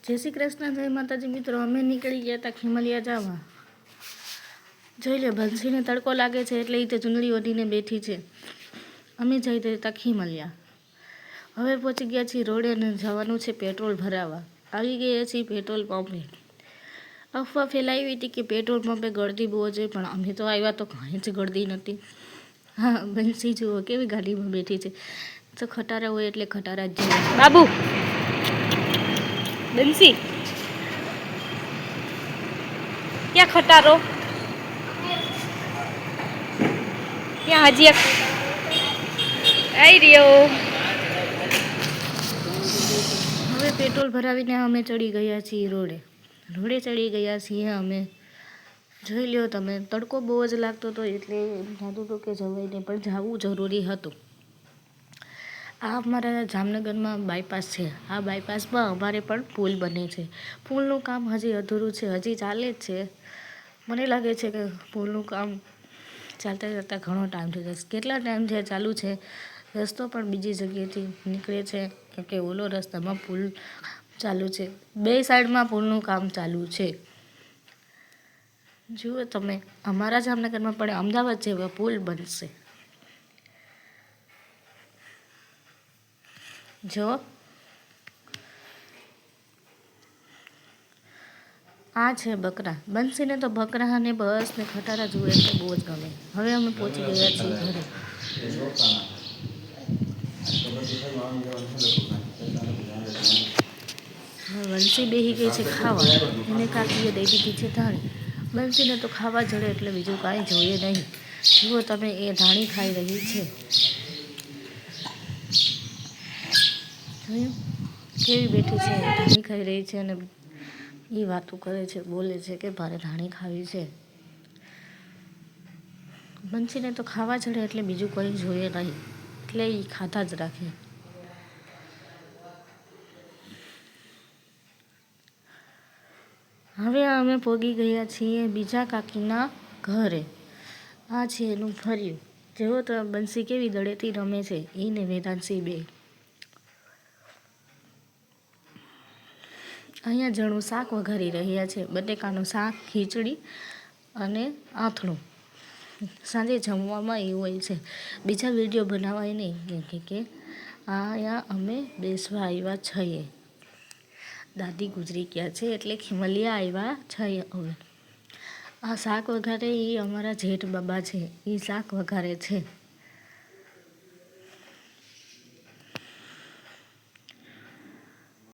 जय श्री कृष्ण, जय माताजी। मित्रों, अमे निकली गया था खीमलिया जवा। જોઈ લે, બંસીને તડકો લાગે છે એટલે એ તો ચૂંદડી ઓઢીને બેઠી છે. અમે જઈ હતા ખીમલિયા. હવે પહોંચી ગયા છીએ રોડે અને જવાનું છે પેટ્રોલ ભરાવા. આવી ગયા છીએ પેટ્રોલ પંપે. અફવા ફેલાવી હતી કે પેટ્રોલ પંપે ગળદી બહુ છે, પણ અમે તો આવ્યા તો કાંઈ જ ગળદી નથી. હા, બંસી જુઓ કેવી ગાડીમાં બેઠી છે. તો ખટારા હોય એટલે ખટારા જ જોઈએ. બાબુ, બંસી ક્યાં ખટારો? ત્યાં હજી એક આવી રહ્યો. હવે પેટ્રોલ ભરાવીને અમે ચડી ગયા છીએ રોડે ચડી ગયા છીએ અમે. જોઈ લ્યો તમે, તડકો બહુ જ લાગતો હતો એટલે એમ થતું હતું કે જવાય નહીં, પણ જવું જરૂરી હતું. આ અમારા જામનગરમાં બાયપાસ છે. આ બાયપાસમાં અમારે પણ પુલ બને છે. પુલનું કામ હજી અધૂરું છે, હજી ચાલે જ છે. મને લાગે છે કે પુલનું કામ ચાલતા ઘણો ટાઈમ થઈ જશે. કેટલા ટાઈમથી ચાલુ છે? રસ્તો પણ બીજી જગ્યાએથી નીકળે છે, કેમ કે ઓલો રસ્તામાં પુલ ચાલુ છે. બે સાઈડમાં પુલનું કામ ચાલુ છે. જુઓ તમે, અમારા જામનગરમાં પણ અમદાવાદ જેવા પુલ બનશે. જો આ છે બકરા. બંસીને તો બકરા અને બસ ને ખટારા જુએ એટલે બહુ જ ગમે. હવે અમે પહોંચી ગયા છીએ ઘરે. બંસી બેસી ગઈ છે ખાવા. એને કાકીએ દઈ દીધી છે ધાણી. બંસીને તો ખાવા જડે એટલે બીજું કાંઈ જોઈએ નહીં. જુઓ તમે, એ ધાણી ખાઈ રહી છે. જોયું કેવી બેઠી છે? ધાણી ખાઈ રહી છે અને એ વાતો કરે છે, બોલે છે કે મારે ધાણી ખાવી છે. બંસીને તો ખાવા જડે એટલે બીજું કંઈ જોઈએ નહીં, એટલે એ ખાતા જ રાખે. હવે અમે પહોંચી ગયા છીએ બીજા કાકીના ઘરે. આ છે એનું ફર્યું. જેવો તો બંસી કેવી દડેથી રમે છે, એને વેદાંશી બે. અહીંયા જણું શાક વઘારી રહ્યા છે. બટેકાનું શાક, ખીચડી અને આથણું. સાંજે જમવામાં એવું હોય છે. બીજા વિડીયો બનાવાય નહીં કે અહીંયા અમે બેસવા આવ્યા છીએ. દાદી ગુજરી ગયા છે એટલે ખીમલિયા આવ્યા છીએ હવે. આ શાક વઘારે એ અમારા જેઠ બાબા છે. એ શાક વઘારે છે.